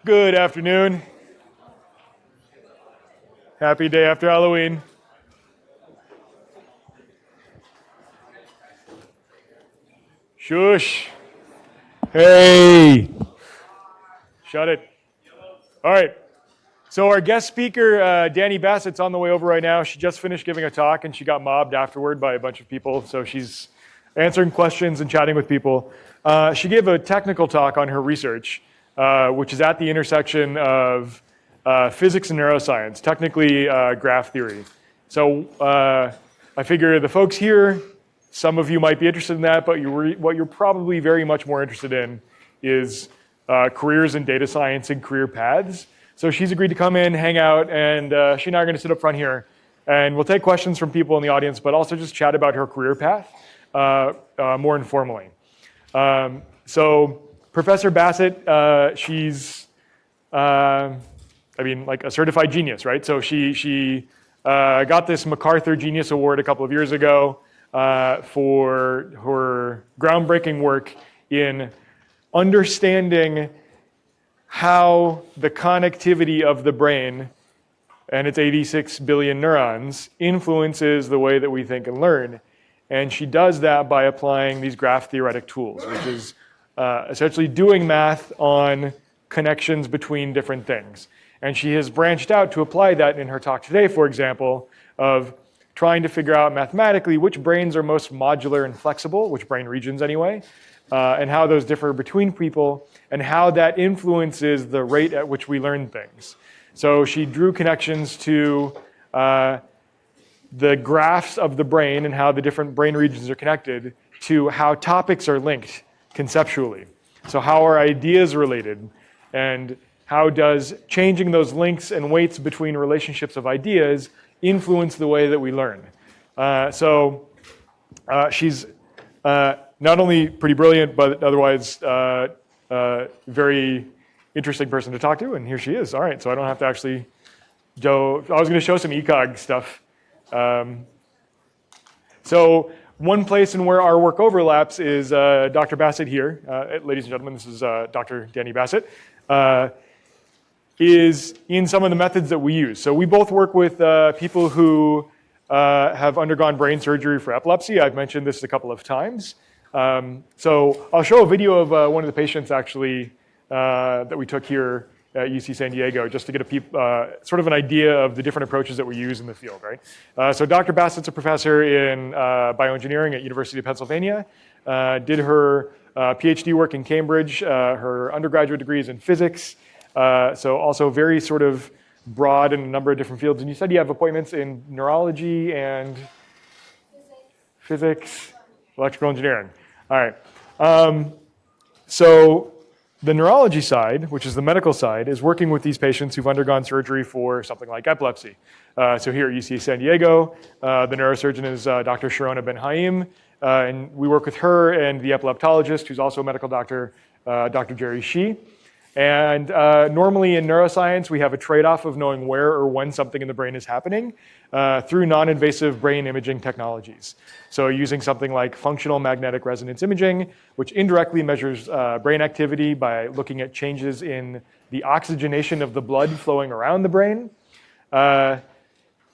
Good afternoon. Happy day after Halloween. Shush. Hey. Shut it. All right. So our guest speaker, Dani Bassett's on the way over right now. She just finished giving a talk and she got mobbed afterward by a bunch of people. So she's answering questions and chatting with people. She gave a technical talk on her research, which is at the intersection of physics and neuroscience, technically graph theory. So I figure the folks here, some of you might be interested in that, but what you're probably very much more interested in is careers in data science and career paths. So she's agreed to come in, hang out, and she and I are going to sit up front here. And we'll take questions from people in the audience, but also just chat about her career path more informally. So Professor Bassett, she's, like a certified genius, right? So she got this MacArthur Genius Award a couple of years ago for her groundbreaking work in understanding how the connectivity of the brain and its 86 billion neurons influences the way that we think and learn. And she does that by applying these graph theoretic tools, which is essentially doing math on connections between different things. And she has branched out to apply that in her talk today, for example, of trying to figure out mathematically which brains are most modular and flexible, which brain regions anyway, and how those differ between people, and how that influences the rate at which we learn things. So she drew connections to the graphs of the brain and how the different brain regions are connected to how topics are linked conceptually. So how are ideas related, and how does changing those links and weights between relationships of ideas influence the way that we learn? She's not only pretty brilliant, but otherwise very interesting person to talk to, and here she is. All right, so I don't have to actually go. I was going to show some ECOG stuff. So one place in where our work overlaps is Dr. Bassett here. Ladies and gentlemen, this is Dr. Dani Bassett. Is in some of the methods that we use. So we both work with people who have undergone brain surgery for epilepsy. I've mentioned this a couple of times. So I'll show a video of one of the patients actually that we took here at UC San Diego, just to get sort of an idea of the different approaches that we use in the field, right? So Dr. Bassett's a professor in bioengineering at University of Pennsylvania, did her PhD work in Cambridge, her undergraduate degree is in physics, so also very sort of broad in a number of different fields. And you said you have appointments in neurology and physics, electrical engineering. All right. So the neurology side, which is the medical side, is working with these patients who've undergone surgery for something like epilepsy. So here at UC San Diego, the neurosurgeon is Dr. Sharona Ben-Haim, and we work with her and the epileptologist, who's also a medical doctor, Dr. Jerry Shi. And normally in neuroscience, we have a trade-off of knowing where or when something in the brain is happening through non-invasive brain imaging technologies. So using something like functional magnetic resonance imaging, which indirectly measures brain activity by looking at changes in the oxygenation of the blood flowing around the brain. That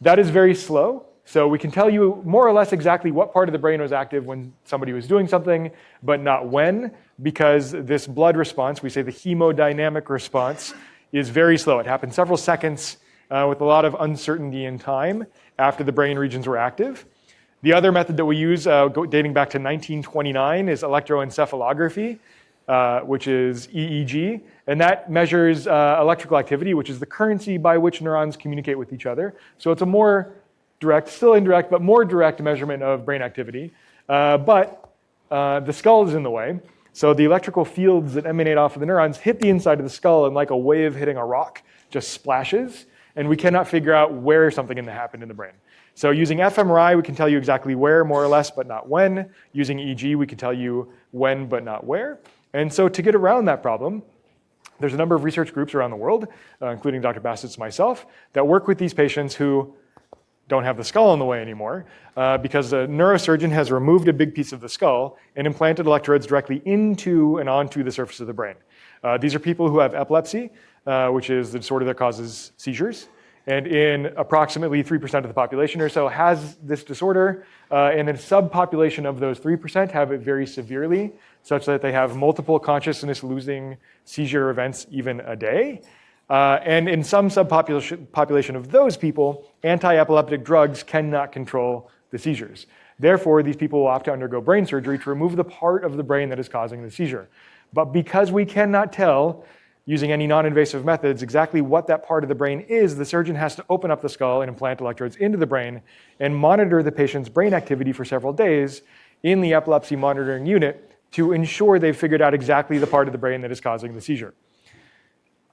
is very slow. So we can tell you more or less exactly what part of the brain was active when somebody was doing something, but not when, because this blood response, we say the hemodynamic response, is very slow. It happens several seconds with a lot of uncertainty in time after the brain regions were active. The other method that we use, dating back to 1929, is electroencephalography, which is EEG, and that measures electrical activity, which is the currency by which neurons communicate with each other. So it's a more direct, still indirect, but more direct measurement of brain activity. But the skull is in the way. So the electrical fields that emanate off of the neurons hit the inside of the skull, and like a wave hitting a rock, just splashes, and we cannot figure out where something happened in the brain. So using fMRI, we can tell you exactly where, more or less, but not when. Using EEG, we can tell you when, but not where. And so to get around that problem, there's a number of research groups around the world, including Dr. Bassett's myself, that work with these patients who don't have the skull in the way anymore because the neurosurgeon has removed a big piece of the skull and implanted electrodes directly into and onto the surface of the brain. These are people who have epilepsy. which is the disorder that causes seizures. And in approximately 3% of the population or so has this disorder, and a subpopulation of those 3% have it very severely, such that they have multiple consciousness-losing seizure events even a day. And in some subpopulation of those people, anti-epileptic drugs cannot control the seizures. Therefore, these people will have to undergo brain surgery to remove the part of the brain that is causing the seizure. But because we cannot tell, using any non-invasive methods, exactly what that part of the brain is, the surgeon has to open up the skull and implant electrodes into the brain and monitor the patient's brain activity for several days in the epilepsy monitoring unit to ensure they've figured out exactly the part of the brain that is causing the seizure.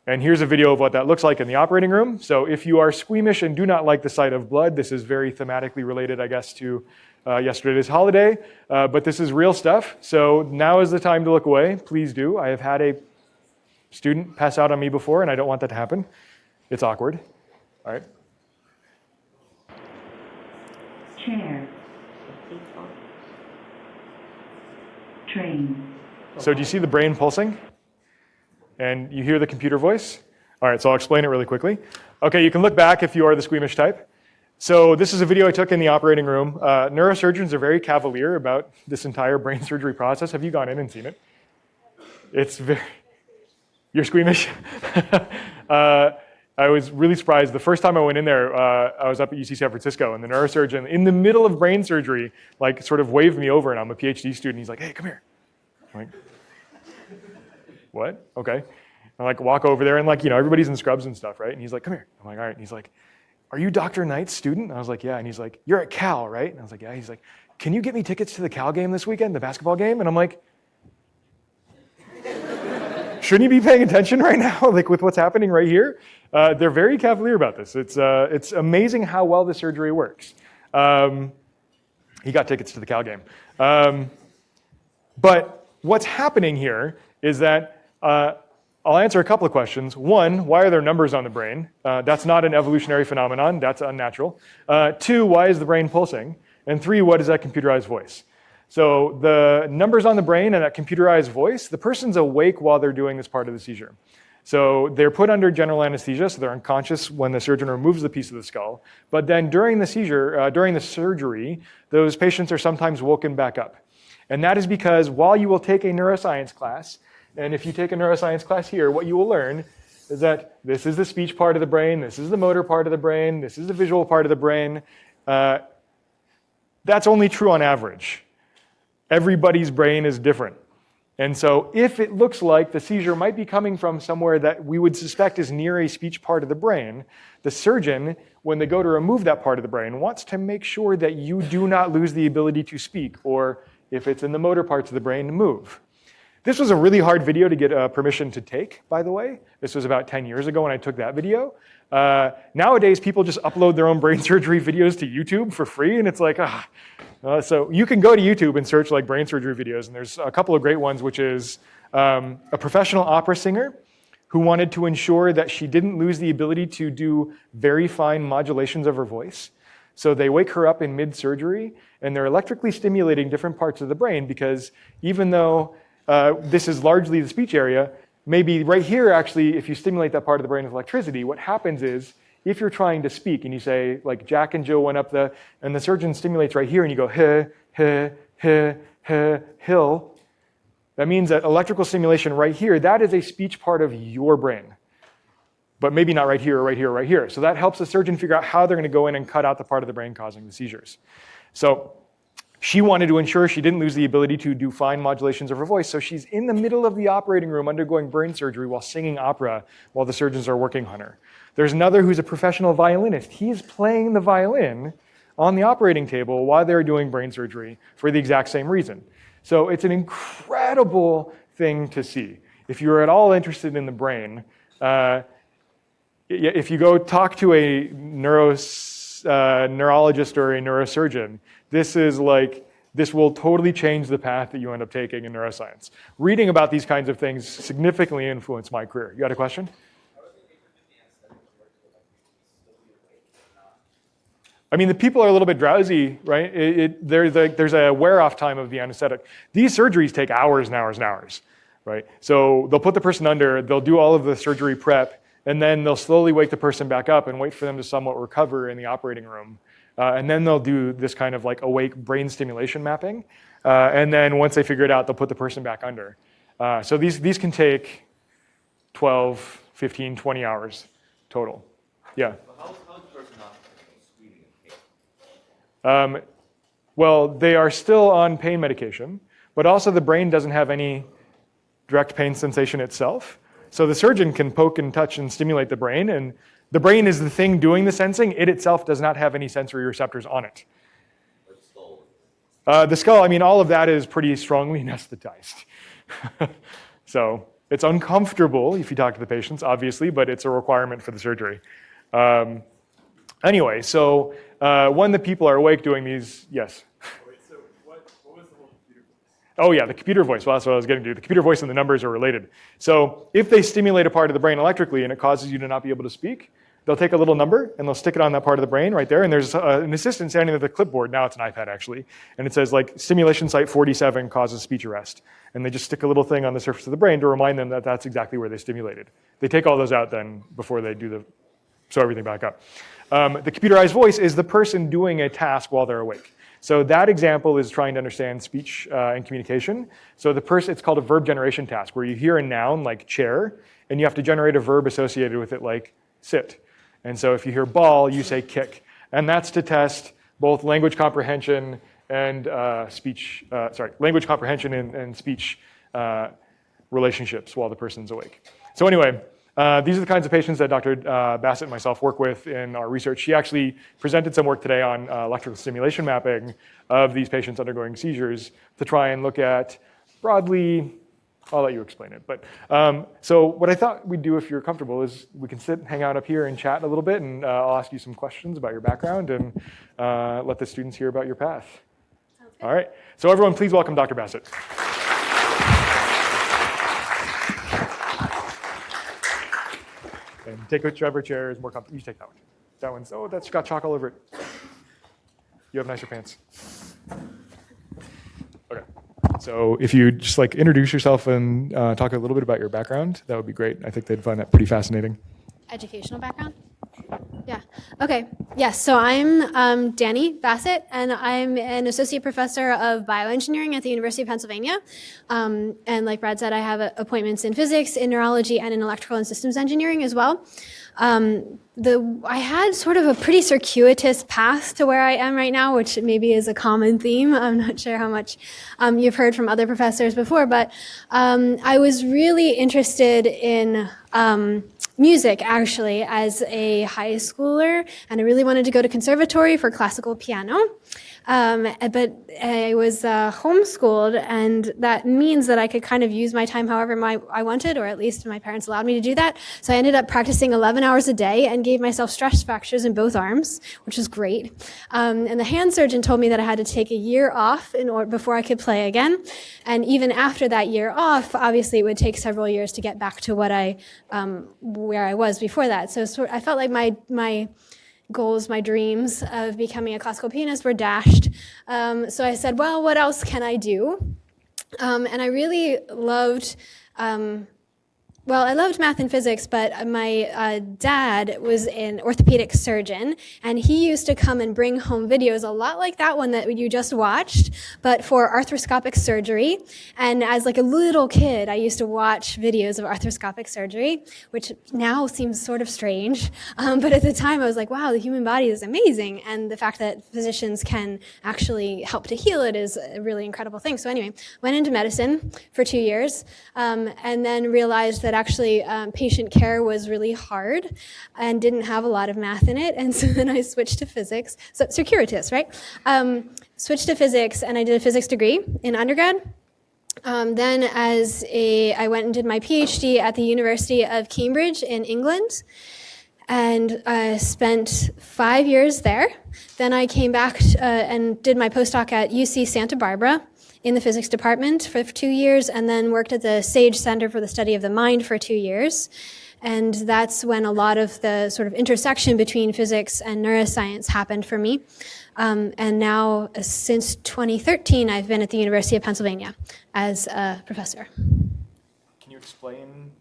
And here's a video of what that looks like in the operating room. So if you are squeamish and do not like the sight of blood, this is very thematically related, I guess, to yesterday's holiday, but this is real stuff. So now is the time to look away. Please do. I have had a student pass out on me before, and I don't want that to happen. It's awkward. All right. Chair. Train. So do you see the brain pulsing? And you hear the computer voice? All right, so I'll explain it really quickly. Okay, you can look back if you are the squeamish type. So this is a video I took in the operating room. Neurosurgeons are very cavalier about this entire brain surgery process. Have you gone in and seen it? It's very... You're squeamish? I was really surprised. The first time I went in there, I was up at UC San Francisco, and the neurosurgeon, in the middle of brain surgery, like sort of waved me over, and I'm a PhD student. He's like, "Hey, come here." I'm like, "What? Okay." I like walk over there, and like, you know, everybody's in scrubs and stuff, right? And he's like, "Come here." I'm like, "All right." And he's like, "Are you Dr. Knight's student?" And I was like, "Yeah." And he's like, "You're at Cal, right?" And I was like, "Yeah." He's like, "Can you get me tickets to the Cal game this weekend, the basketball game?" And I'm like, shouldn't you be paying attention right now, like with what's happening right here? They're very cavalier about this. It's amazing how well the surgery works. He got tickets to the Cal game. But what's happening here is that I'll answer a couple of questions. One, why are there numbers on the brain? That's not an evolutionary phenomenon. That's unnatural. Two, why is the brain pulsing? And three, what is that computerized voice? So the numbers on the brain and that computerized voice, the person's awake while they're doing this part of the seizure. So they're put under general anesthesia, so they're unconscious when the surgeon removes the piece of the skull. But then during the seizure, during the surgery, those patients are sometimes woken back up. And that is because while you will take a neuroscience class, and if you take a neuroscience class here, what you will learn is that this is the speech part of the brain, this is the motor part of the brain, this is the visual part of the brain. That's only true on average. Everybody's brain is different. And so if it looks like the seizure might be coming from somewhere that we would suspect is near a speech part of the brain, the surgeon, when they go to remove that part of the brain, wants to make sure that you do not lose the ability to speak, or if it's in the motor parts of the brain, to move. This was a really hard video to get permission to take, by the way. This was about 10 years ago when I took that video. Nowadays, people just upload their own brain surgery videos to YouTube for free, and it's like, so you can go to YouTube and search like brain surgery videos, and there's a couple of great ones, which is a professional opera singer who wanted to ensure that she didn't lose the ability to do very fine modulations of her voice. So they wake her up in mid-surgery, and they're electrically stimulating different parts of the brain, because even though this is largely the speech area, maybe right here, actually, if you stimulate that part of the brain with electricity, what happens is, if you're trying to speak and you say, like, Jack and Jill went up and the surgeon stimulates right here and you go, hill, that means that electrical stimulation right here, that is a speech part of your brain. But maybe not right here or right here or right here. So that helps the surgeon figure out how they're going to go in and cut out the part of the brain causing the seizures. So she wanted to ensure she didn't lose the ability to do fine modulations of her voice. So she's in the middle of the operating room undergoing brain surgery while singing opera while the surgeons are working on her. There's another who's a professional violinist. He's playing the violin on the operating table while they're doing brain surgery for the exact same reason. So it's an incredible thing to see. If you're at all interested in the brain, if you go talk to a neurologist or a neurosurgeon, this will totally change the path that you end up taking in neuroscience. Reading about these kinds of things significantly influenced my career. You got a question? I mean, the people are a little bit drowsy, right? There's a wear-off time of the anesthetic. These surgeries take hours and hours and hours, right? So they'll put the person under, they'll do all of the surgery prep, and then they'll slowly wake the person back up and wait for them to somewhat recover in the operating room. And then they'll do this kind of like awake brain stimulation mapping. And then once they figure it out, they'll put the person back under. So these can take 12, 15, 20 hours total. Yeah. How is the person not screaming in pain? Well, they are still on pain medication, but also the brain doesn't have any direct pain sensation itself. So the surgeon can poke and touch and stimulate the brain, and the brain is the thing doing the sensing. It itself does not have any sensory receptors on it. The skull, I mean, all of that is pretty strongly anesthetized. So it's uncomfortable if you talk to the patients, obviously, but it's a requirement for the surgery. Anyway, so when the people are awake doing these, yes? Wait, so what was the whole computer voice? Oh yeah, the computer voice. Well, that's what I was getting to. The computer voice and the numbers are related. So if they stimulate a part of the brain electrically and it causes you to not be able to speak, they'll take a little number and they'll stick it on that part of the brain right there. And there's an assistant standing at the clipboard. Now it's an iPad actually. And it says like stimulation site 47 causes speech arrest. And they just stick a little thing on the surface of the brain to remind them that that's exactly where they stimulated. They take all those out then before they do sew everything back up. The computerized voice is the person doing a task while they're awake. So that example is trying to understand speech and communication. So it's called a verb generation task, where you hear a noun like chair, and you have to generate a verb associated with it like sit. And so if you hear ball, you say kick. And that's to test both language comprehension and language comprehension and speech relationships while the person's awake. So anyway, these are the kinds of patients that Dr. Bassett and myself work with in our research. She actually presented some work today on electrical stimulation mapping of these patients undergoing seizures to try and look at broadly, I'll let you explain it. But so what I thought we'd do if you're comfortable is we can sit and hang out up here and chat a little bit, and I'll ask you some questions about your background and let the students hear about your path. All right, so everyone please welcome Dr. Bassett. And take whichever chair is more comfortable. You take that one. That one's, oh, that's got chalk all over it. You have nicer pants. Okay. So if you just like introduce yourself and talk a little bit about your background, that would be great. I think they'd find that pretty fascinating. Educational background? Yeah. Okay. Yes. So I'm Danny Bassett, and I'm an associate professor of bioengineering at the University of Pennsylvania. And like Brad said, I have appointments in physics, in neurology, and in electrical and systems engineering as well. I had sort of a pretty circuitous path to where I am right now, which maybe is a common theme. I'm not sure how much you've heard from other professors before, but I was really interested in music, actually, as a high schooler, and I really wanted to go to conservatory for classical piano. But I was homeschooled, and that means that I could kind of use my time however I wanted, or at least my parents allowed me to do that. So I ended up practicing 11 hours a day and gave myself stress fractures in both arms, which is great. And the hand surgeon told me that I had to take a year off before I could play again. And even after that year off, obviously it would take several years to get back to where I was before that. So I felt like my goals, my dreams of becoming a classical pianist were dashed. So I said, well, what else can I do? And I really loved I loved math and physics, but my dad was an orthopedic surgeon, and he used to come and bring home videos a lot like that one that you just watched, but for arthroscopic surgery. And as like a little kid, I used to watch videos of arthroscopic surgery, which now seems sort of strange. But at the time, I was like, wow, the human body is amazing. And the fact that physicians can actually help to heal it is a really incredible thing. So anyway, went into medicine for 2 years, and then realized that actually patient care was really hard and didn't have a lot of math in it. And so then I switched to physics. So circuitous, right? Switched to physics, and I did a physics degree in undergrad. Then I went and did my PhD at the University of Cambridge in England, and spent 5 years there. Then I came back and did my postdoc at UC Santa Barbara in the physics department for 2 years, and then worked at the Sage Center for the Study of the Mind for 2 years. And that's when a lot of the sort of intersection between physics and neuroscience happened for me. And now, since 2013, I've been at the University of Pennsylvania as a professor. Can you explain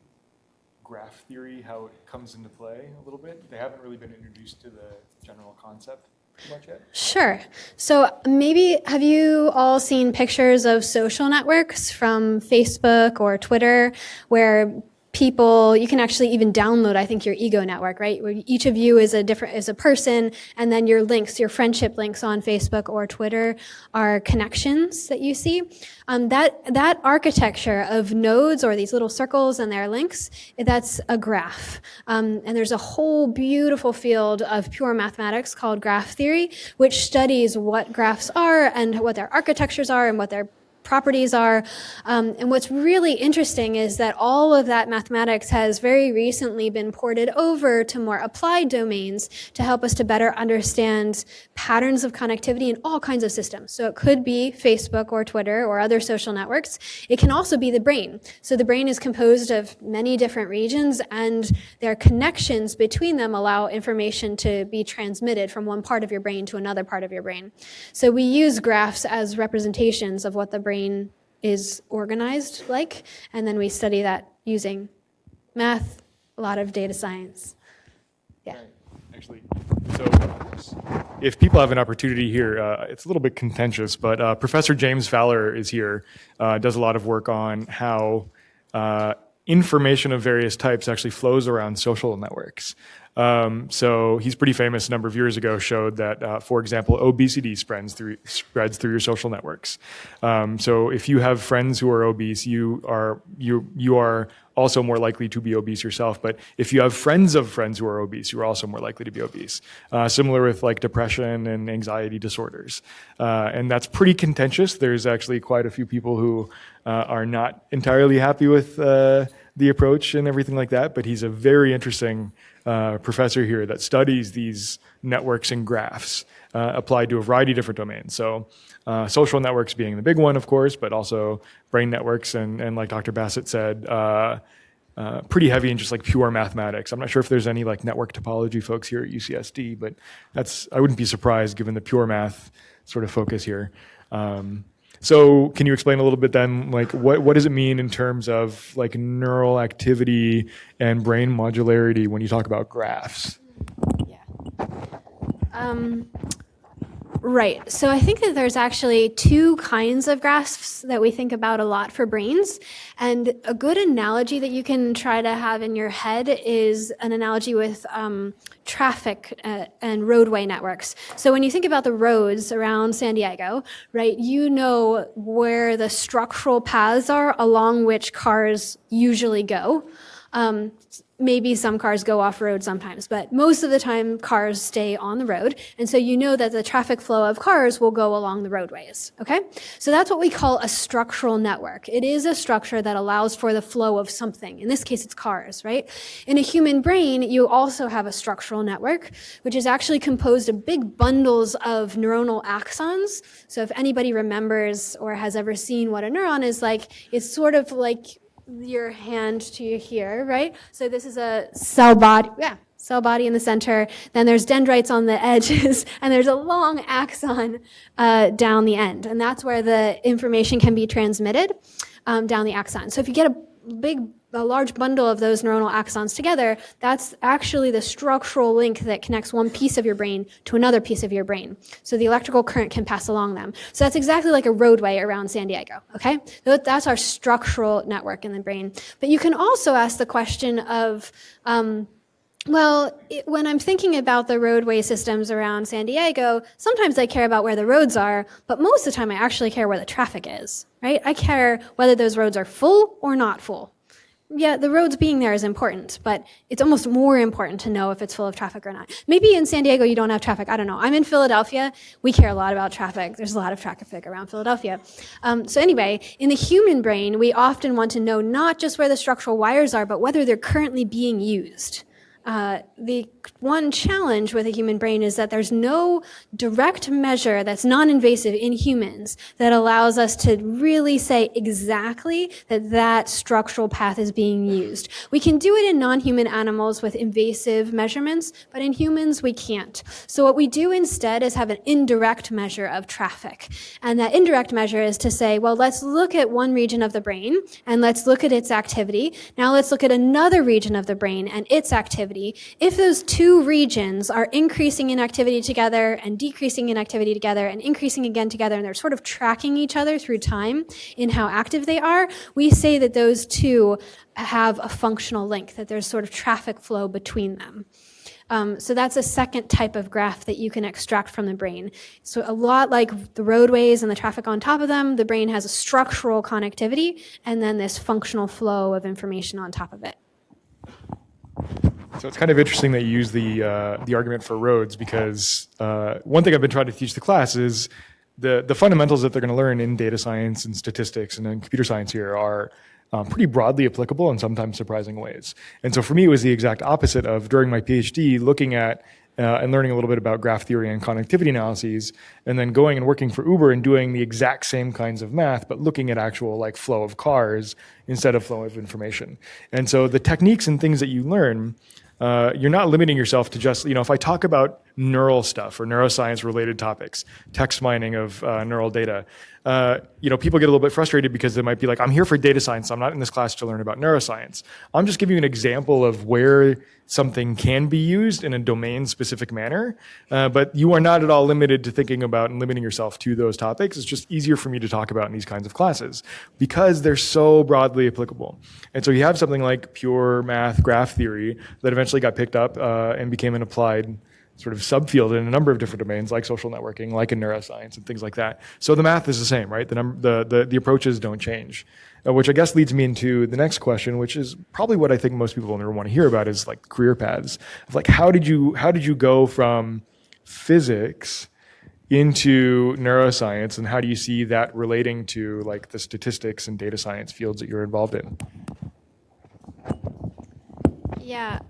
graph theory, how it comes into play a little bit? They haven't really been introduced to the general concept too much yet. Sure. So maybe have you all seen pictures of social networks from Facebook or Twitter where people, you can actually even download, I think, your ego network, right? Where each of you is a person, and then your links, your friendship links on Facebook or Twitter are connections that you see. That architecture of nodes or these little circles and their links, that's a graph. And there's a whole beautiful field of pure mathematics called graph theory, which studies what graphs are and what their architectures are and what their properties are. And what's really interesting is that all of that mathematics has very recently been ported over to more applied domains to help us to better understand patterns of connectivity in all kinds of systems. So it could be Facebook or Twitter or other social networks. It can also be the brain. So the brain is composed of many different regions, and their connections between them allow information to be transmitted from one part of your brain to another part of your brain. So we use graphs as representations of what the brain is organized like, and then we study that using math, a lot of data science. Yeah. Right. Actually, so if people have an opportunity here, it's a little bit contentious, but Professor James Fowler is here, does a lot of work on how information of various types actually flows around social networks. So he's pretty famous. A number of years ago showed that, for example, obesity spreads through your social networks. So if you have friends who are obese, you are also more likely to be obese yourself. But if you have friends of friends who are obese, you are also more likely to be obese. Similar with like depression and anxiety disorders. And that's pretty contentious. There's actually quite a few people who are not entirely happy with the approach and everything like that. But he's a very interesting professor here that studies these networks and graphs applied to a variety of different domains. So social networks being the big one, of course, but also brain networks and like Dr. Bassett said, pretty heavy in just like pure mathematics. I'm not sure if there's any like network topology folks here at UCSD, but I wouldn't be surprised given the pure math sort of focus here. So can you explain a little bit then, like what does it mean in terms of like neural activity and brain modularity when you talk about graphs? Yeah. Right. So I think that there's actually two kinds of graphs that we think about a lot for brains. And a good analogy that you can try to have in your head is an analogy with traffic and roadway networks. So when you think about the roads around San Diego, right, you know where the structural paths are along which cars usually go. Maybe some cars go off-road sometimes, but most of the time cars stay on the road. And so you know that the traffic flow of cars will go along the roadways, okay? So that's what we call a structural network. It is a structure that allows for the flow of something. In this case, it's cars, right? In a human brain, you also have a structural network, which is actually composed of big bundles of neuronal axons. So if anybody remembers or has ever seen what a neuron is like, it's sort of like your hand to here, right? So this is a cell body in the center. Then there's dendrites on the edges, and there's a long axon down the end. And that's where the information can be transmitted down the axon. So if you get a large bundle of those neuronal axons together, that's actually the structural link that connects one piece of your brain to another piece of your brain. So the electrical current can pass along them. So that's exactly like a roadway around San Diego, okay? That's our structural network in the brain. But you can also ask the question of, when I'm thinking about the roadway systems around San Diego, sometimes I care about where the roads are, but most of the time I actually care where the traffic is, right? I care whether those roads are full or not full. Yeah, the roads being there is important, but it's almost more important to know if it's full of traffic or not. Maybe in San Diego you don't have traffic. I don't know. I'm in Philadelphia. We care a lot about traffic. There's a lot of traffic around Philadelphia. So anyway, in the human brain, we often want to know not just where the structural wires are, but whether they're currently being used. The one challenge with a human brain is that there's no direct measure that's non-invasive in humans that allows us to really say exactly that that structural path is being used. We can do it in non-human animals with invasive measurements, but in humans we can't. So what we do instead is have an indirect measure of traffic. And that indirect measure is to say, well, let's look at one region of the brain and let's look at its activity. Now let's look at another region of the brain and its activity. If those two regions are increasing in activity together and decreasing in activity together and increasing again together, and they're sort of tracking each other through time in how active they are, we say that those two have a functional link, that there's sort of traffic flow between them. So that's a second type of graph that you can extract from the brain. So a lot like the roadways and the traffic on top of them, the brain has a structural connectivity and then this functional flow of information on top of it. So it's kind of interesting that you use the argument for roads, because one thing I've been trying to teach the class is the fundamentals that they're going to learn in data science and statistics and in computer science here are pretty broadly applicable in sometimes surprising ways. And so for me, it was the exact opposite of during my PhD looking at and learning a little bit about graph theory and connectivity analyses, and then going and working for Uber and doing the exact same kinds of math, but looking at actual like flow of cars instead of flow of information. And so the techniques and things that you learn, you're not limiting yourself to just, if I talk about neural stuff or neuroscience related topics, text mining of neural data, people get a little bit frustrated because they might be like, I'm here for data science. I'm not in this class to learn about neuroscience. I'm just giving you an example of where something can be used in a domain specific manner. But you are not at all limited to thinking about and limiting yourself to those topics. It's just easier for me to talk about in these kinds of classes because they're so broadly applicable. And so you have something like pure math graph theory that eventually got picked up and became an applied sort of subfield in a number of different domains, like social networking, like in neuroscience and things like that. So the math is the same, right? The approaches don't change, which I guess leads me into the next question, which is probably what I think most people never want to hear about, is like career paths. Of like, how did you go from physics into neuroscience, and how do you see that relating to like the statistics and data science fields that you're involved in? Yeah.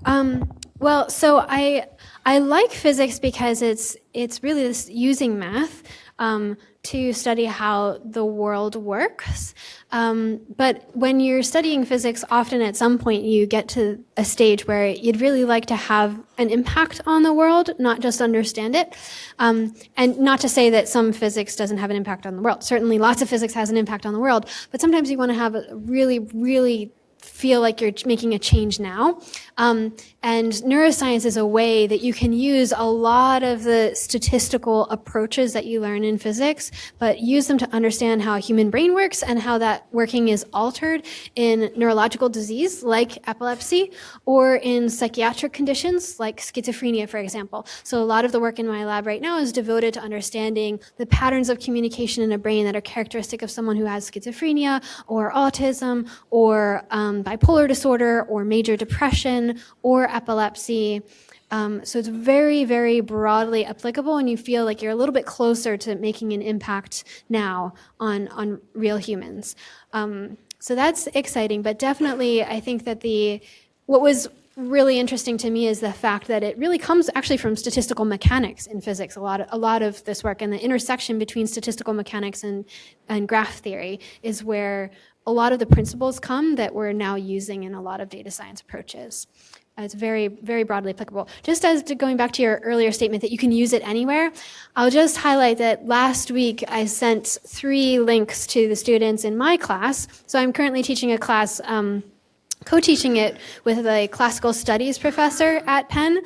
Well, so I like physics because it's really this using math to study how the world works. But when you're studying physics, often at some point you get to a stage where you'd really like to have an impact on the world, not just understand it. And not to say that some physics doesn't have an impact on the world. Certainly lots of physics has an impact on the world, but sometimes you want to have a really, really feel like you're making a change now. And neuroscience is a way that you can use a lot of the statistical approaches that you learn in physics, but use them to understand how a human brain works and how that working is altered in neurological disease like epilepsy or in psychiatric conditions like schizophrenia, for example. So a lot of the work in my lab right now is devoted to understanding the patterns of communication in a brain that are characteristic of someone who has schizophrenia or autism or bipolar disorder or major depression or epilepsy. So it's very, very broadly applicable, and you feel like you're a little bit closer to making an impact now on real humans. So that's exciting, but definitely I think that what was really interesting to me is the fact that it really comes actually from statistical mechanics in physics, a lot of this work, and the intersection between statistical mechanics and graph theory is where a lot of the principles come that we're now using in a lot of data science approaches. It's very, very broadly applicable. Just as going back to your earlier statement that you can use it anywhere, I'll just highlight that last week I sent 3 links to the students in my class. So I'm currently teaching a class, co-teaching it with a classical studies professor at Penn.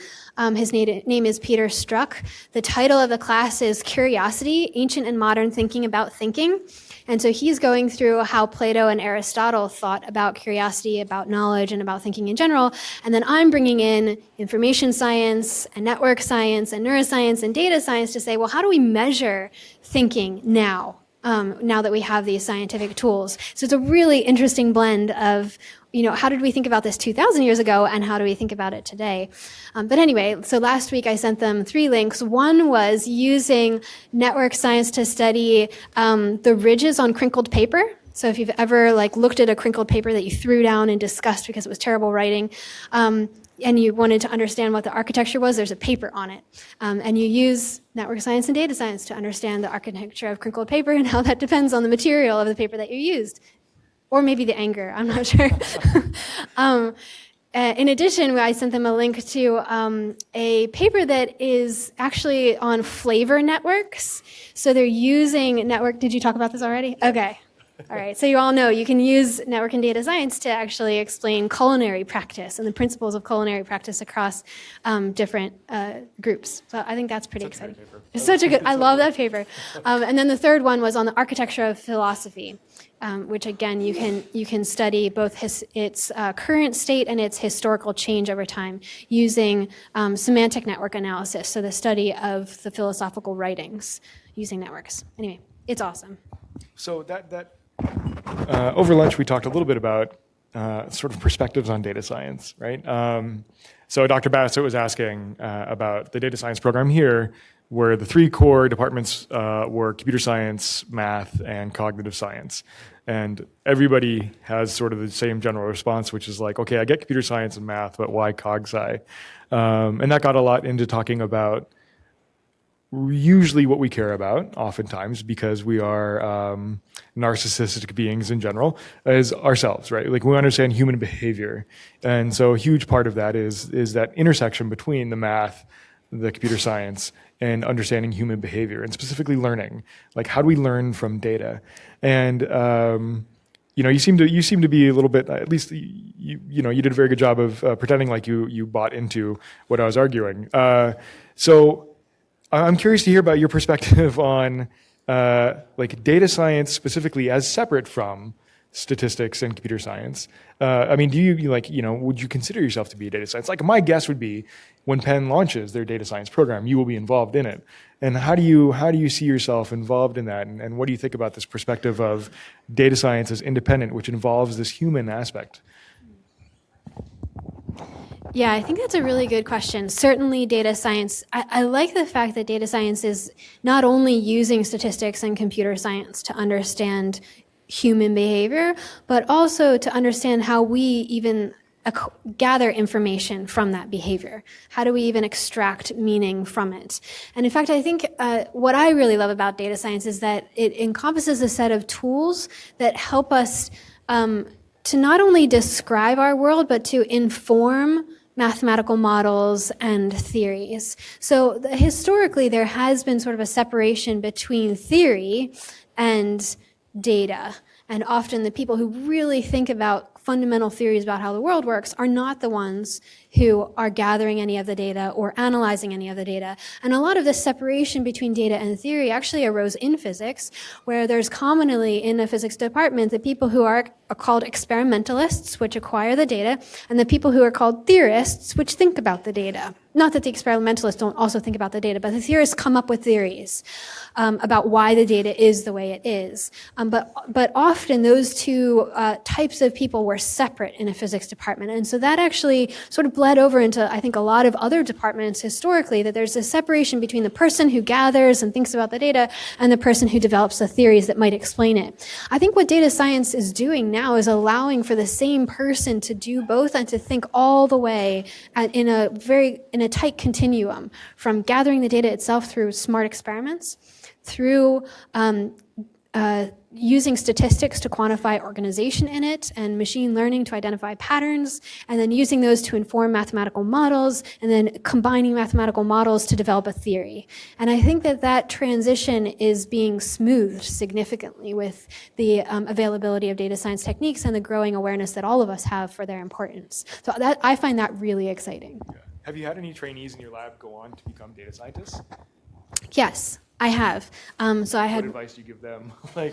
His name is Peter Struck. The title of the class is Curiosity, Ancient and Modern Thinking About Thinking. And so he's going through how Plato and Aristotle thought about curiosity, about knowledge, and about thinking in general. And then I'm bringing in information science and network science and neuroscience and data science to say, well, how do we measure thinking now that we have these scientific tools? So it's a really interesting blend of, how did we think about this 2,000 years ago, and how do we think about it today? But anyway, so last week I sent them 3 links. One was using network science to study the ridges on crinkled paper. So if you've ever looked at a crinkled paper that you threw down in disgust because it was terrible writing, and you wanted to understand what the architecture was, there's a paper on it. And you use network science and data science to understand the architecture of crinkled paper and how that depends on the material of the paper that you used. Or maybe the anger, I'm not sure. In addition, I sent them a link to a paper that is actually on flavor networks. So they're using network, did you talk about this already? Okay. All right, so you all know you can use network and data science to actually explain culinary practice and the principles of culinary practice across different groups. So I think that's pretty exciting. It's such a good, I love that paper. And then the third one was on the architecture of philosophy, which again, you can study both its current state and its historical change over time using semantic network analysis, so the study of the philosophical writings using networks. Anyway, it's awesome. So over lunch, we talked a little bit about sort of perspectives on data science, right? So Dr. Bassett was asking about the data science program here, where the 3 core departments were computer science, math, and cognitive science. And everybody has sort of the same general response, which is like, okay, I get computer science and math, but why COGS-I? And that got a lot into talking about usually what we care about, oftentimes, because we are narcissistic beings in general, is ourselves, right? Like we understand human behavior. And so a huge part of that is that intersection between the math, the computer science, and understanding human behavior, and specifically learning. Like how do we learn from data? And you seem to be a little bit, at least you did a very good job of pretending like you bought into what I was arguing. So I'm curious to hear about your perspective on like data science specifically as separate from statistics and computer science. I mean, do you would you consider yourself to be a data science? Like my guess would be when Penn launches their data science program, you will be involved in it. And how do you see yourself involved in that? And what do you think about this perspective of data science as independent, which involves this human aspect? Yeah, I think that's a really good question. Certainly data science, I like the fact that data science is not only using statistics and computer science to understand human behavior, but also to understand how we even gather information from that behavior. How do we even extract meaning from it? And in fact, I think what I really love about data science is that it encompasses a set of tools that help us to not only describe our world, but to inform mathematical models and theories. So historically, there has been sort of a separation between theory and data. And often the people who really think about fundamental theories about how the world works are not the ones who are gathering any of the data or analyzing any of the data. And a lot of this separation between data and theory actually arose in physics, where there's commonly in a physics department the people who are called experimentalists, which acquire the data, and the people who are called theorists, which think about the data. Not that the experimentalists don't also think about the data, but the theorists come up with theories about why the data is the way it is. But often those two types of people were separate in a physics department. And so that actually sort of bled over into, I think, a lot of other departments historically, that there's a separation between the person who gathers and thinks about the data and the person who develops the theories that might explain it. I think what data science is doing now is allowing for the same person to do both and to think all the way in a tight continuum, from gathering the data itself through smart experiments, through using statistics to quantify organization in it, and machine learning to identify patterns, and then using those to inform mathematical models, and then combining mathematical models to develop a theory. And I think that transition is being smoothed significantly with the availability of data science techniques and the growing awareness that all of us have for their importance. So I find that really exciting. Yeah. Have you had any trainees in your lab go on to become data scientists? Yes, I have. So I had. What advice do you give them? Like,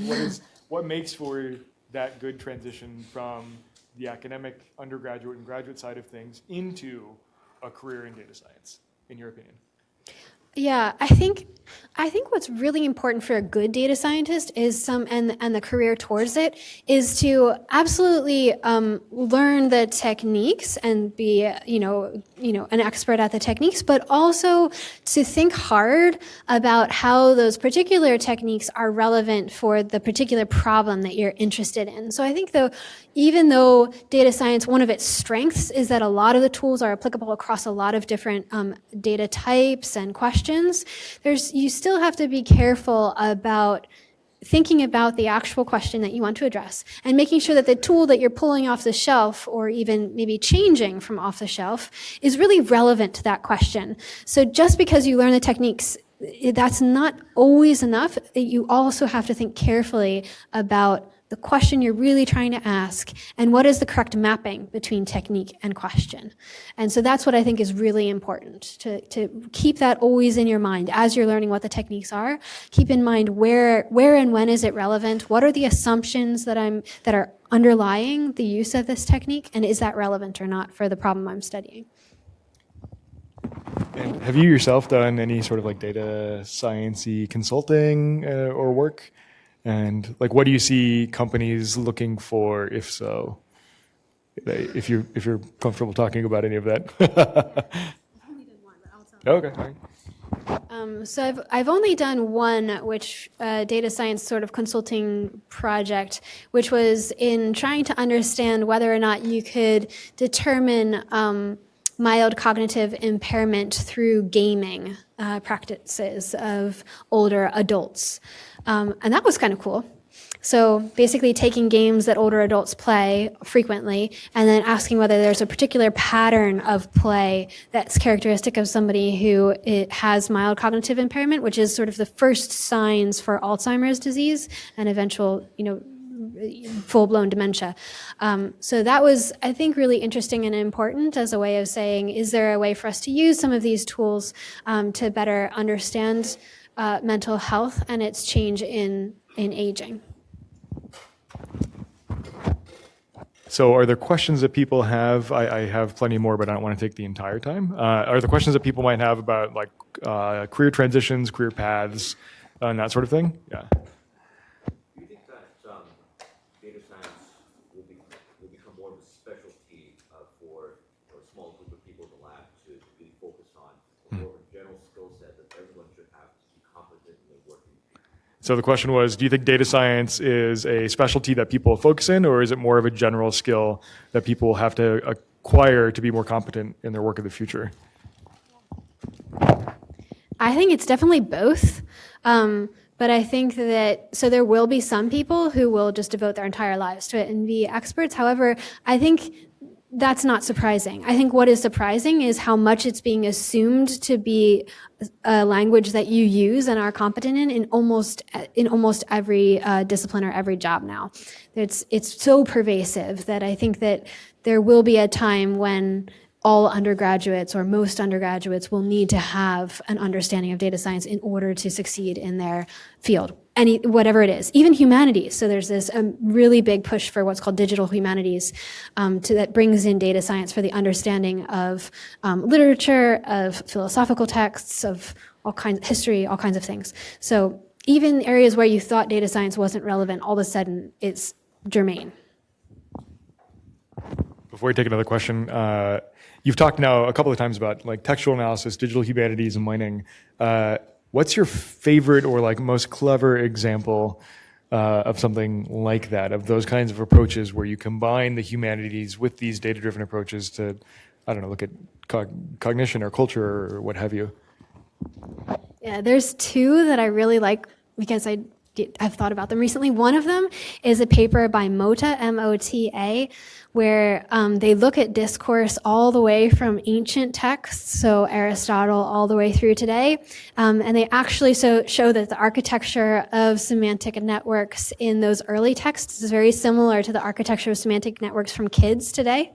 what makes for that good transition from the academic undergraduate and graduate side of things into a career in data science, in your opinion? Yeah, I think what's really important for a good data scientist is and the career towards it is to absolutely learn the techniques and be an expert at the techniques, but also to think hard about how those particular techniques are relevant for the particular problem that you're interested in. So I think even though data science, one of its strengths is that a lot of the tools are applicable across a lot of different data types and questions, you still have to be careful about thinking about the actual question that you want to address and making sure that the tool that you're pulling off the shelf or even maybe changing from off the shelf is really relevant to that question. So just because you learn the techniques, that's not always enough. You also have to think carefully about the question you're really trying to ask and what is the correct mapping between technique and question. And so that's what I think is really important, to keep that always in your mind as you're learning what the techniques are. Keep in mind where and when is it relevant? What are the assumptions that are underlying the use of this technique, and is that relevant or not for the problem I'm studying? And have you yourself done any sort of like data science-y consulting or work? And like, what do you see companies looking for, if so? If you're comfortable talking about any of that. I've only done one, but I'll tell you. Okay. All right. So I've only done one, which data science sort of consulting project, which was in trying to understand whether or not you could determine mild cognitive impairment through gaming practices of older adults. And that was kind of cool. So basically taking games that older adults play frequently and then asking whether there's a particular pattern of play that's characteristic of somebody who has mild cognitive impairment, which is sort of the first signs for Alzheimer's disease and eventual, full-blown dementia. So that was, I think, really interesting and important as a way of saying, is there a way for us to use some of these tools to better understand mental health and its change in aging? So are there questions that people have? I have plenty more, but I don't want to take the entire time. Are there questions that people might have about like career transitions, career paths, and that sort of thing? Yeah. Do you think that data science will become more of a specialty for a small group of people in the lab to really focus on, more of a general skill set that everyone should have to be competent in working? So the question was, do you think data science is a specialty that people focus in, or is it more of a general skill that people have to acquire to be more competent in their work of the future? I think it's definitely both. But I think so there will be some people who will just devote their entire lives to it and be experts. However, I think that's not surprising. I think what is surprising is how much it's being assumed to be a language that you use and are competent in almost every discipline or every job now. It's so pervasive that I think that there will be a time when all undergraduates or most undergraduates will need to have an understanding of data science in order to succeed in their field, whatever it is, even humanities. So there's this really big push for what's called digital humanities that brings in data science for the understanding of literature, of philosophical texts, of all kinds of history, all kinds of things. So even areas where you thought data science wasn't relevant, all of a sudden it's germane. Before we take another question, you've talked now a couple of times about like textual analysis, digital humanities, and mining. What's your favorite or like most clever example of something like that, of those kinds of approaches where you combine the humanities with these data-driven approaches to, I don't know, look at cognition or culture or what have you? Yeah, there's two that I really like because I've thought about them recently. One of them is a paper by Mota, M-O-T-A, where they look at discourse all the way from ancient texts, so Aristotle all the way through today, and they actually show that the architecture of semantic networks in those early texts is very similar to the architecture of semantic networks from kids today,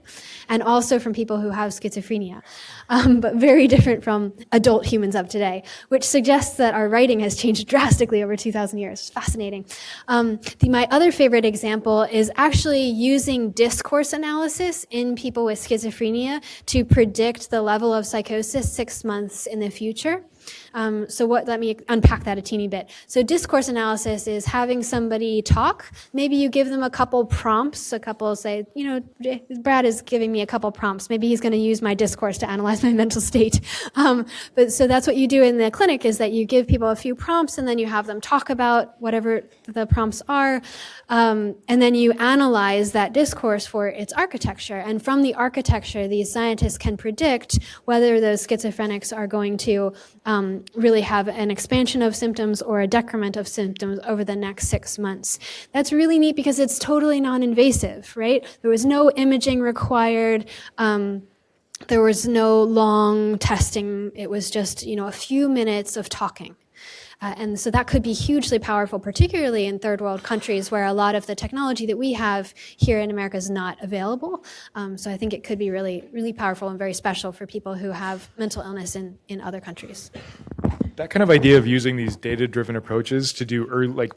and also from people who have schizophrenia, but very different from adult humans of today, which suggests that our writing has changed drastically over 2,000 years. It's fascinating. My other favorite example is actually using discourse analysis in people with schizophrenia to predict the level of psychosis 6 months in the future. Let me unpack that a teeny bit. So discourse analysis is having somebody talk. Maybe you give them a couple prompts, say, Brad is giving me a couple prompts. Maybe he's going to use my discourse to analyze my mental state. So that's what you do in the clinic, is that you give people a few prompts and then you have them talk about whatever the prompts are. And then you analyze that discourse for its architecture. And from the architecture, these scientists can predict whether those schizophrenics are going to really have an expansion of symptoms or a decrement of symptoms over the next 6 months. That's really neat because it's totally non-invasive, right? There was no imaging required. There was no long testing. It was just, a few minutes of talking. And so that could be hugely powerful, particularly in third world countries where a lot of the technology that we have here in America is not available. So I think it could be really, really powerful and very special for people who have mental illness in other countries. That kind of idea of using these data-driven approaches to do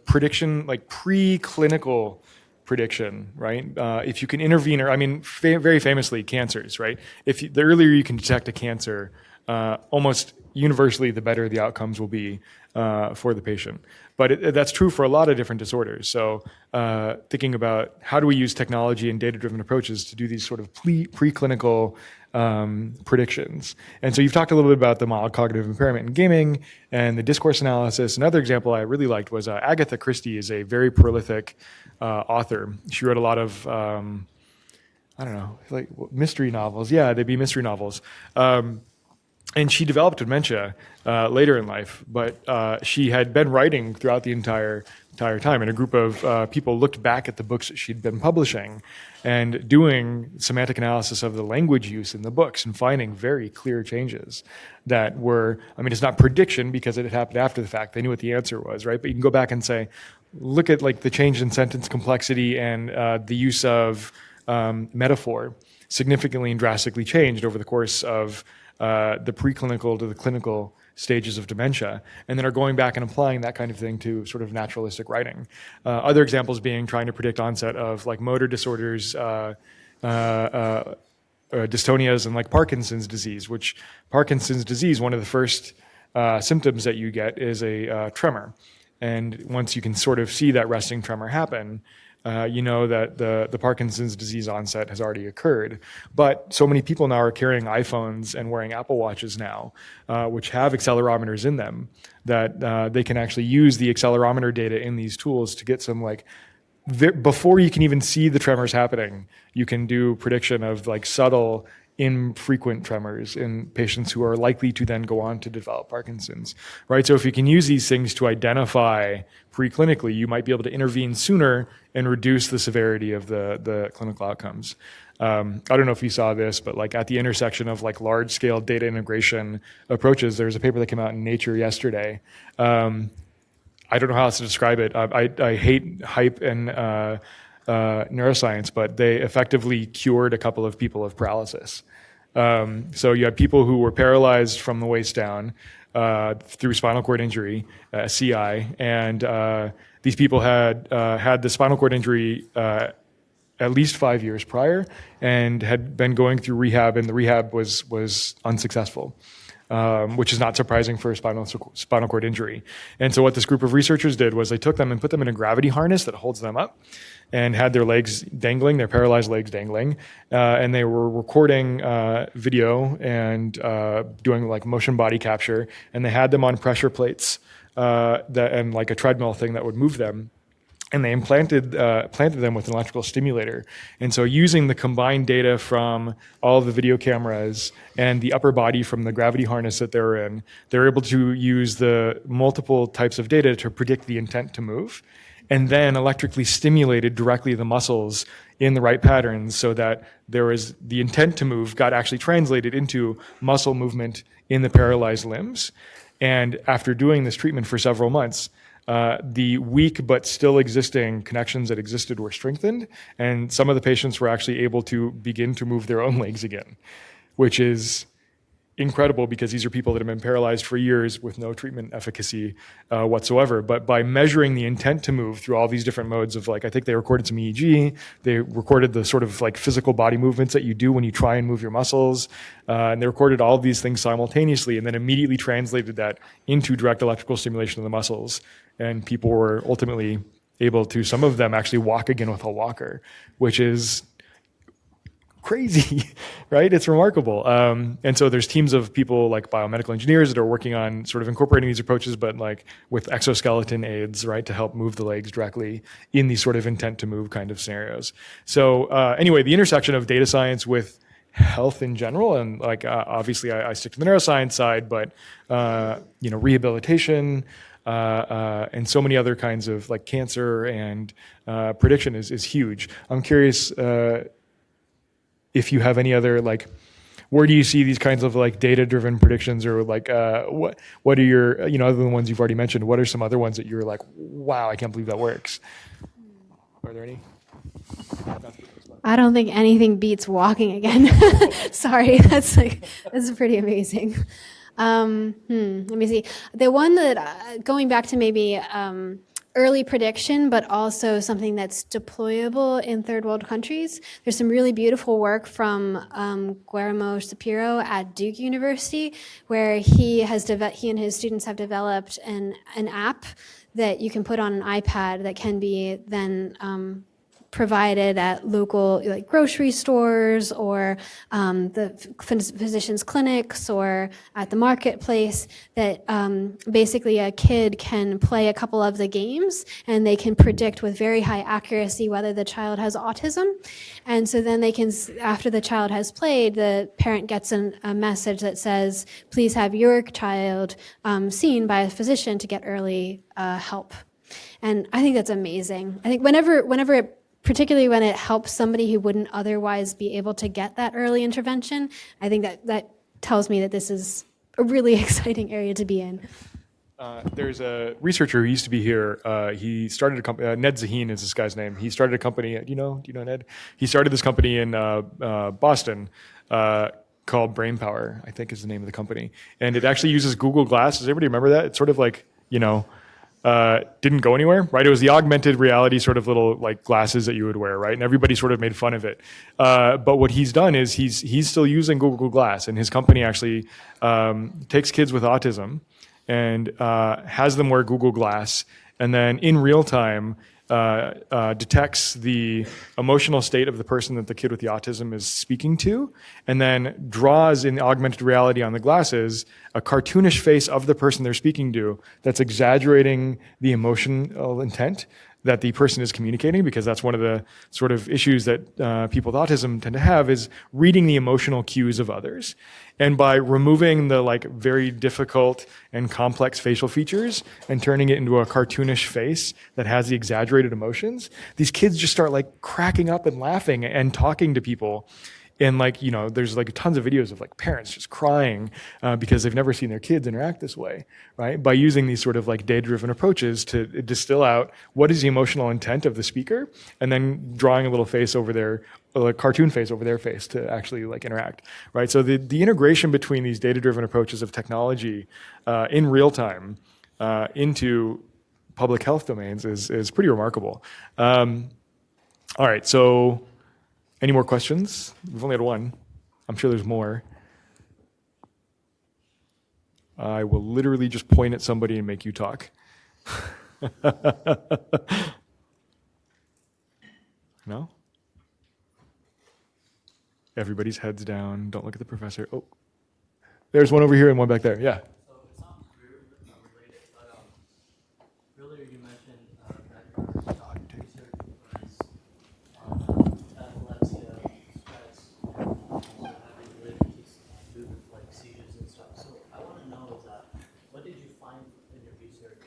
prediction, preclinical prediction, right? If you can intervene, very famously, cancers, right? The earlier you can detect a cancer, almost universally, the better the outcomes will be for the patient. But that's true for a lot of different disorders. So thinking about how do we use technology and data-driven approaches to do these sort of preclinical predictions. And so you've talked a little bit about the mild cognitive impairment in gaming and the discourse analysis. Another example I really liked was Agatha Christie is a very prolific author. She wrote a lot of, mystery novels. Yeah, they'd be mystery novels. And she developed dementia later in life, but she had been writing throughout the entire time. And a group of people looked back at the books that she'd been publishing and doing semantic analysis of the language use in the books and finding very clear changes that were, it's not prediction because it had happened after the fact. They knew what the answer was, right? But you can go back and say, look at the change in sentence complexity and the use of metaphor significantly and drastically changed over the course of the preclinical to the clinical stages of dementia, and then are going back and applying that kind of thing to sort of naturalistic writing. Other examples being trying to predict onset of motor disorders, dystonias, and Parkinson's disease, which Parkinson's disease, one of the first symptoms that you get is a tremor. And once you can sort of see that resting tremor happen, you know that the Parkinson's disease onset has already occurred. But so many people now are carrying iPhones and wearing Apple Watches now, which have accelerometers in them, that they can actually use the accelerometer data in these tools to get some before you can even see the tremors happening, you can do prediction of subtle infrequent tremors in patients who are likely to then go on to develop Parkinson's, right? So if you can use these things to identify preclinically, you might be able to intervene sooner and reduce the severity of the clinical outcomes. I don't know if you saw this, but at the intersection of large-scale data integration approaches, there's a paper that came out in Nature yesterday. I don't know how else to describe it. I hate hype and neuroscience, but they effectively cured a couple of people of paralysis. So you had people who were paralyzed from the waist down through spinal cord injury, CI, and these people had had the spinal cord injury at least 5 years prior and had been going through rehab, and the rehab was unsuccessful. Which is not surprising for a spinal cord injury. And so what this group of researchers did was they took them and put them in a gravity harness that holds them up and had their legs dangling, their paralyzed legs dangling, and they were recording video and doing motion body capture, and they had them on pressure plates and a treadmill thing that would move them. And they planted them with an electrical stimulator. And so using the combined data from all of the video cameras and the upper body from the gravity harness that they were in, they were able to use the multiple types of data to predict the intent to move, and then electrically stimulated directly the muscles in the right patterns so that there was the intent to move got actually translated into muscle movement in the paralyzed limbs. And after doing this treatment for several months, the weak but still existing connections that existed were strengthened, and some of the patients were actually able to begin to move their own legs again, which is incredible because these are people that have been paralyzed for years with no treatment efficacy whatsoever. But by measuring the intent to move through all these different modes of like, I think they recorded some EEG, they recorded the sort of like physical body movements that you do when you try and move your muscles, and they recorded all of these things simultaneously and then immediately translated that into direct electrical stimulation of the muscles. And people were ultimately able to, some of them actually walk again with a walker, which is crazy, right? It's remarkable. And so there's teams of people like biomedical engineers that are working on sort of incorporating these approaches, but like with exoskeleton aids, right, to help move the legs directly in these sort of intent to move kind of scenarios. So anyway, the intersection of data science with health in general, and like obviously I stick to the neuroscience side, but rehabilitation, and so many other kinds of like cancer and prediction is huge. I'm curious if you have any other, like, where do you see these kinds of like data-driven predictions, or like what are your, other than the ones you've already mentioned, what are some other ones that you're like, wow, I can't believe that works? Are there any? I don't think anything beats walking again. Sorry, that's pretty amazing. Let me see. The one that, going back to maybe early prediction, but also something that's deployable in third world countries. There's some really beautiful work from Guillermo Shapiro at Duke University, where he and his students have developed an app that you can put on an iPad that can be then provided at local like grocery stores or the physicians' clinics or at the marketplace, that basically a kid can play a couple of the games and they can predict with very high accuracy whether the child has autism. And so then they can, after the child has played, the parent gets a message that says, please have your child seen by a physician to get early help. And I think that's amazing. I think whenever it, particularly when it helps somebody who wouldn't otherwise be able to get that early intervention, I think that tells me that this is a really exciting area to be in. There's a researcher who used to be here. He started a company. Ned Zaheen is this guy's name. He started a company. Do you know Ned? He started this company in Boston called Brainpower, I think is the name of the company. And it actually uses Google Glass. Does everybody remember that? It's sort of like, didn't go anywhere, right? It was the augmented reality sort of little like glasses that you would wear, right? And everybody sort of made fun of it. But what he's done is he's still using Google Glass, and his company actually takes kids with autism and has them wear Google Glass, and then in real time detects the emotional state of the person that the kid with the autism is speaking to, and then draws in augmented reality on the glasses a cartoonish face of the person they're speaking to that's exaggerating the emotional intent that the person is communicating, because that's one of the sort of issues that people with autism tend to have, is reading the emotional cues of others. And by removing the like very difficult and complex facial features and turning it into a cartoonish face that has the exaggerated emotions, these kids just start like cracking up and laughing and talking to people. And like, there's like tons of videos of like parents just crying because they've never seen their kids interact this way, right? By using these sort of like data-driven approaches to distill out what is the emotional intent of the speaker, and then drawing a little face over their, a cartoon face over their face to actually like interact, right? So the integration between these data-driven approaches of technology in real time into public health domains is pretty remarkable. All right, so any more questions? We've only had one. I'm sure there's more. I will literally just point at somebody and make you talk. No? Everybody's heads down. Don't look at the professor. Oh, there's one over here and one back there. Yeah. So it's not related, but earlier you mentioned that research was epilepsy, stress, having related to do with like seizures and stuff. So I want to know is that what did you find in your research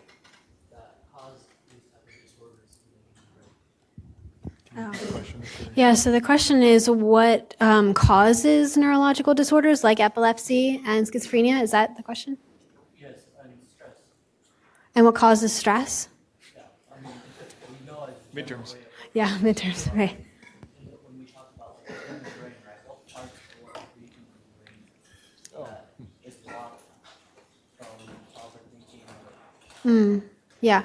that caused these type of disorders in the human brain? Yeah, so the question is what causes neurological disorders like epilepsy and schizophrenia? Is that the question? Yes, and stress. And what causes stress? Yeah, I mean, we know it's Midterms. Yeah, midterms, right. When we talk about like in the brain, right? What parts are weak in the brain that Yeah.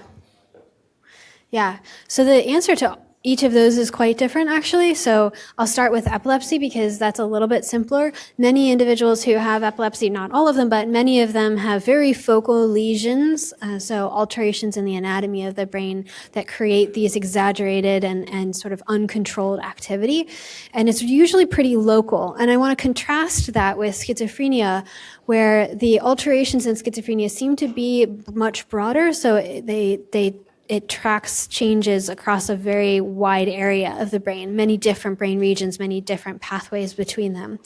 Yeah. So the answer to each of those is quite different, actually. So I'll start with epilepsy because that's a little bit simpler. Many individuals who have epilepsy, not all of them, but many of them have very focal lesions, so alterations in the anatomy of the brain that create these exaggerated and sort of uncontrolled activity. And it's usually pretty local. And I want to contrast that with schizophrenia, where the alterations in schizophrenia seem to be much broader. So it tracks changes across a very wide area of the brain, many different brain regions, many different pathways between them.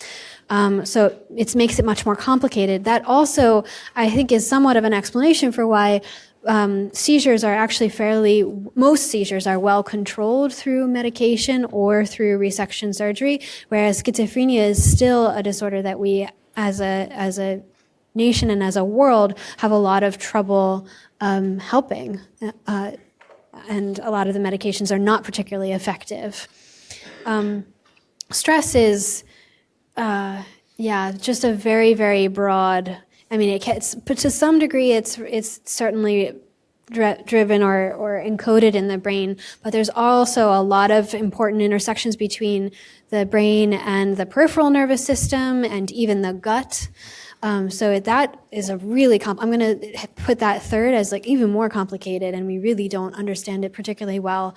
So it makes it much more complicated. That also, I think, is somewhat of an explanation for why seizures are actually most seizures are well controlled through medication or through resection surgery, whereas schizophrenia is still a disorder that we, as a nation and as a world, have a lot of trouble helping, and a lot of the medications are not particularly effective. Stress is, just a very, very broad. I mean, but to some degree, it's certainly driven or encoded in the brain, but there's also a lot of important intersections between the brain and the peripheral nervous system and even the gut. So that is a really I'm going to put that third as like even more complicated, and we really don't understand it particularly well.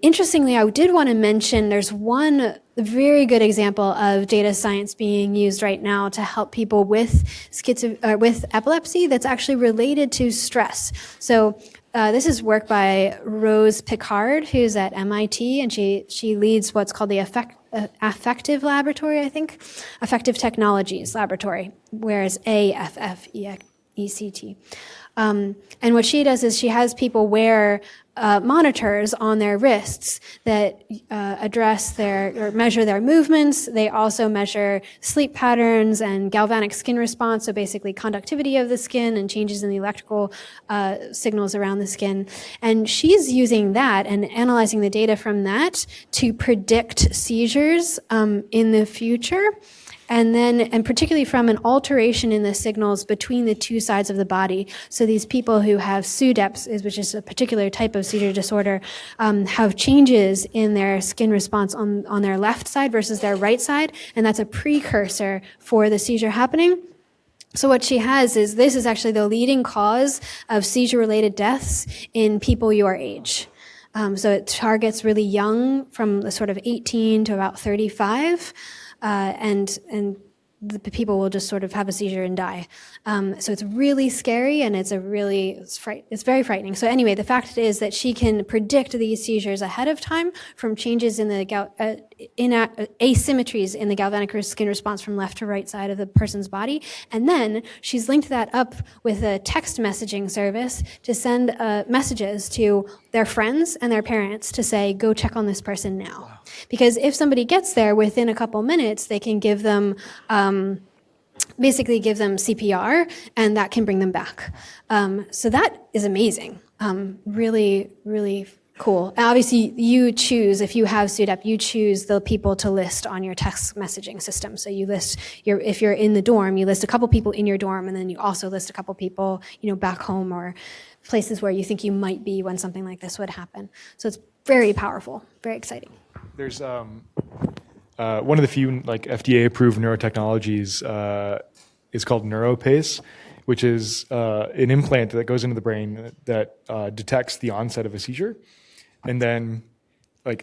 Interestingly, I did want to mention there's one very good example of data science being used right now to help people with with epilepsy that's actually related to stress. So this is work by Rose Picard, who's at MIT, and she leads what's called the Affective Laboratory, I think, Affective Technologies Laboratory, whereas AFFECT. And what she does is she has people wear monitors on their wrists that address or measure their movements. They also measure sleep patterns and galvanic skin response, so basically conductivity of the skin and changes in the electrical signals around the skin. And she's using that and analyzing the data from that to predict seizures in the future. And particularly from an alteration in the signals between the two sides of the body. So these people who have SUDEPs, which is a particular type of seizure disorder, have changes in their skin response on their left side versus their right side, and that's a precursor for the seizure happening. So what she has is this is actually the leading cause of seizure-related deaths in people your age. So it targets really young, from the sort of 18 to about 35. And the people will just sort of have a seizure and die. So it's really scary, and it's very frightening. So anyway, the fact is that she can predict these seizures ahead of time from changes in the asymmetries in the galvanic skin response from left to right side of the person's body. And then she's linked that up with a text messaging service to send messages to their friends and their parents to say, go check on this person now. Wow. Because if somebody gets there within a couple minutes, they can give them basically give them CPR, and that can bring them back. So that is amazing. Really, really cool. And obviously, you choose, if you have SUDEP, you choose the people to list on your text messaging system. So you list if you're in the dorm, you list a couple people in your dorm, and then you also list a couple people, back home or places where you think you might be when something like this would happen. So it's very powerful, very exciting. There's one of the few FDA-approved neurotechnologies is called Neuropace, which is an implant that goes into the brain that detects the onset of a seizure. And then, do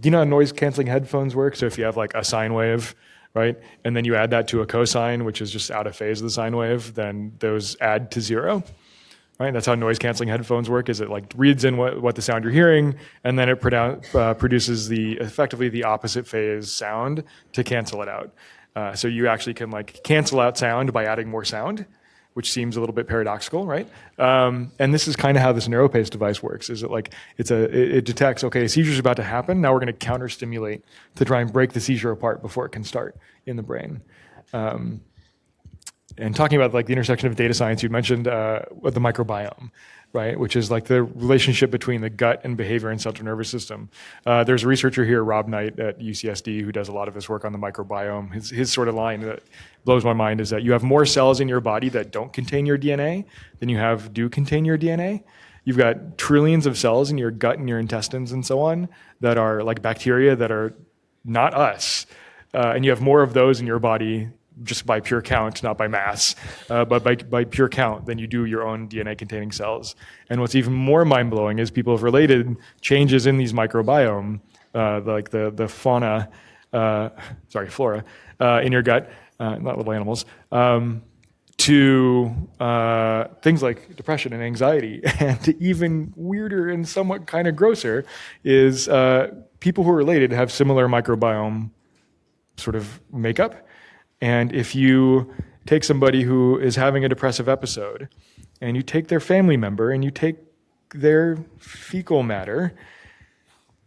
you know how noise-canceling headphones work? So if you have a sine wave, right, and then you add that to a cosine, which is just out of phase of the sine wave, then those add to zero. Right, that's how noise-canceling headphones work. Is it reads in what the sound you're hearing, and then it produces effectively the opposite phase sound to cancel it out. So you actually can cancel out sound by adding more sound, which seems a little bit paradoxical, right? And this is kind of how this Neuropace device works. Is it it detects, okay, a seizure's about to happen. Now we're going to counter-stimulate to try and break the seizure apart before it can start in the brain. and talking about like the intersection of data science, you mentioned the microbiome, right? Which is like the relationship between the gut and behavior and central nervous system. There's a researcher here, Rob Knight at UCSD, who does a lot of this work on the microbiome. His sort of line that blows my mind is that you have more cells in your body that don't contain your DNA than you have do contain your DNA. You've got trillions of cells in your gut and your intestines and so on that are like bacteria that are not us. And you have more of those in your body just by pure count, not by mass, but by pure count than you do your own DNA-containing cells. And what's even more mind-blowing is people have related changes in these microbiome, like the flora in your gut, not little animals, to things like depression and anxiety. And even weirder and somewhat kind of grosser is people who are related have similar microbiome sort of makeup. And if you take somebody who is having a depressive episode and you take their family member and you take their fecal matter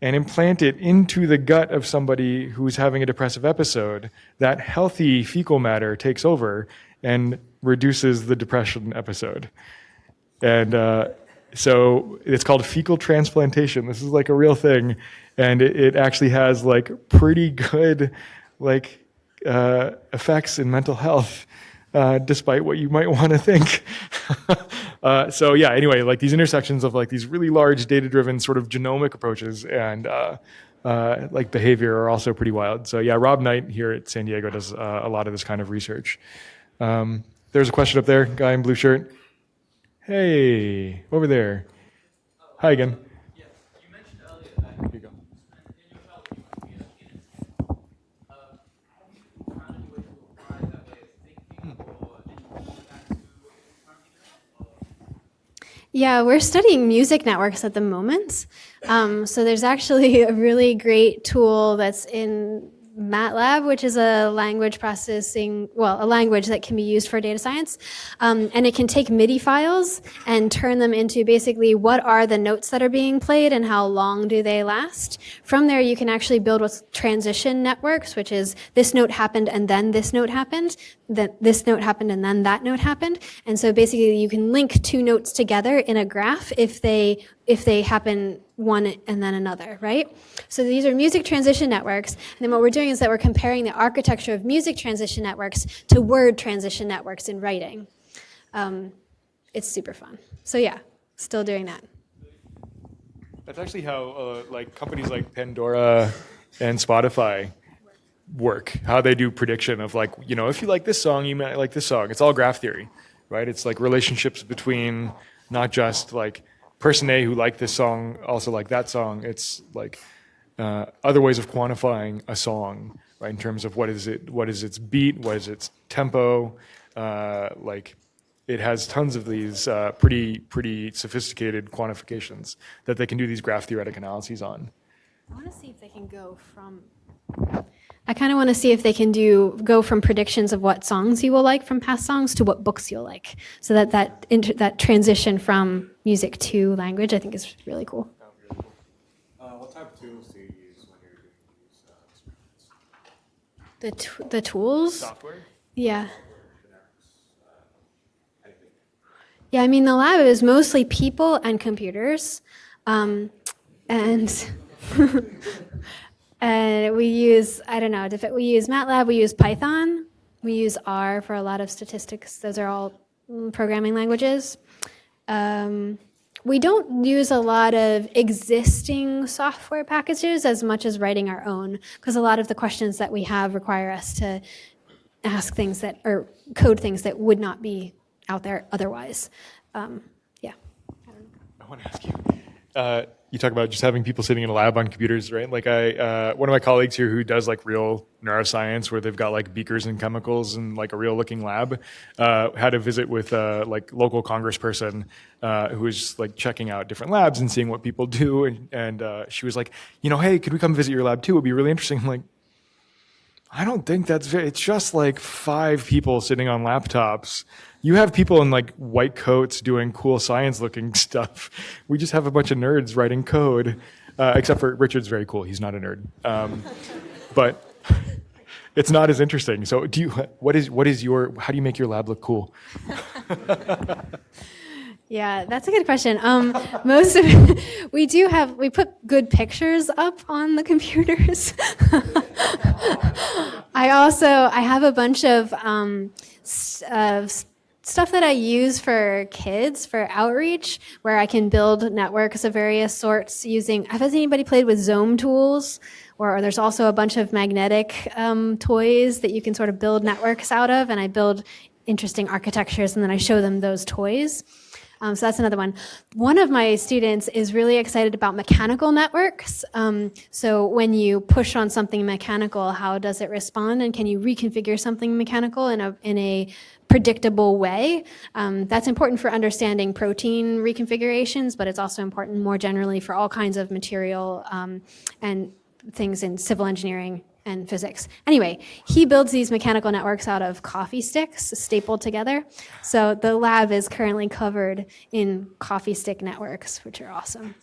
and implant it into the gut of somebody who's having a depressive episode, that healthy fecal matter takes over and reduces the depression episode. And so it's called fecal transplantation. This is like a real thing. And it actually has like pretty good like effects in mental health, despite what you might want to think. So yeah, anyway, like these intersections of like these really large data-driven sort of genomic approaches and like behavior are also pretty wild. So yeah, Rob Knight here at San Diego does a lot of this kind of research. There's a question up there, guy in blue shirt. Hey, over there. Hi again. Yes, you mentioned earlier that Here you go. in your fellow you might be a pianist. Have you found any way to apply that way of thinking or anything like that to what you're currently doing? Yeah, we're studying music networks at the moment. So there's actually a really great tool that's in MATLAB, which is a language a language that can be used for data science. And it can take MIDI files and turn them into basically what are the notes that are being played and how long do they last. From there, you can actually build what's transition networks, which is this note happened and then this note happened, then this note happened and then that note happened. And so basically you can link two notes together in a graph if they happen one and then another, right? So these are music transition networks. And then what we're doing is that we're comparing the architecture of music transition networks to word transition networks in writing. It's super fun. So yeah, still doing that. That's actually how like companies like Pandora and Spotify work, how they do prediction of like, you know, if you like this song, you might like this song. It's all graph theory, right? It's like relationships between not just like person A who liked this song also like that song. It's like other ways of quantifying a song, right? In terms of what is its beat, what is its tempo. Like it has tons of these pretty sophisticated quantifications that they can do these graph theoretic analyses on. I want to see if they can go from. I kind of want to see if they can go from predictions of what songs you will like from past songs to what books you'll like. So that transition from music to language, I think, is really cool. What type of tools do you use when you're doing these experiments? The tools? Software? Yeah. Yeah, I mean, the lab is mostly people and computers. And we use, we use MATLAB, we use Python, we use R for a lot of statistics. Those are all programming languages. We don't use a lot of existing software packages as much as writing our own, because a lot of the questions that we have require us to ask things or code things that would not be out there otherwise. Yeah. I want to ask you. You talk about just having people sitting in a lab on computers, right? Like one of my colleagues here who does like real neuroscience where they've got like beakers and chemicals and like a real looking lab, had a visit with like local congressperson who was like checking out different labs and seeing what people do. And she was like, you know, hey, could we come visit your lab too? It would be really interesting. I'm like, I don't think it's just like 5 people sitting on laptops. You have people in like white coats doing cool science looking stuff. We just have a bunch of nerds writing code, except for Richard's very cool. He's not a nerd. But It's not as interesting. So what is your, how do you make your lab look cool? Yeah, that's a good question. We put good pictures up on the computers. I have a bunch of stuff that I use for kids for outreach, where I can build networks of various sorts using. Has anybody played with Zoom tools? Or there's also a bunch of magnetic toys that you can sort of build networks out of, and I build interesting architectures, and then I show them those toys. So that's another one. One of my students is really excited about mechanical networks. So when you push on something mechanical, how does it respond? And can you reconfigure something mechanical in a predictable way? That's important for understanding protein reconfigurations, but it's also important more generally for all kinds of material and things in civil engineering and physics. Anyway, he builds these mechanical networks out of coffee sticks stapled together. So the lab is currently covered in coffee stick networks, which are awesome.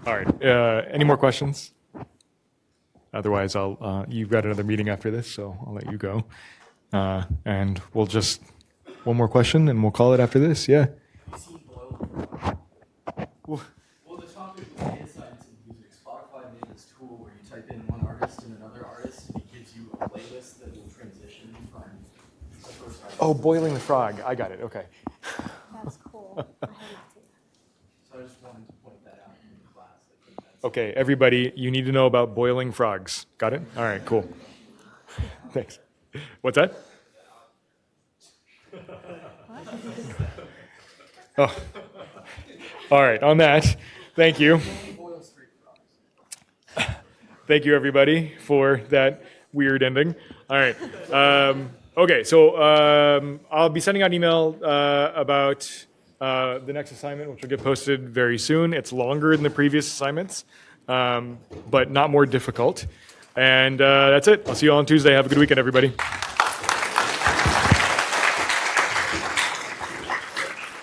All right. Any more questions? Otherwise, you've got another meeting after this, so I'll let you go. And we'll just, one more question, and we'll call it after this. Yeah. Well, the topic was data science and music. Spotify made this tool where you type in one artist and another artist, and it gives you a playlist that will transition from the first artist. Oh, boiling the frog. I got it. Okay. That's cool. I haven't seen that. So I just wanted to point that out in the class. I think that's Okay, everybody, you need to know about boiling frogs. Got it? All right, cool. Thanks. What's that? Oh. All right, on that, thank you. Thank you, everybody, for that weird ending. All right. Okay, so I'll be sending out an email about the next assignment, which will get posted very soon. It's longer than the previous assignments, but not more difficult. And that's it. I'll see you all on Tuesday. Have a good weekend, everybody.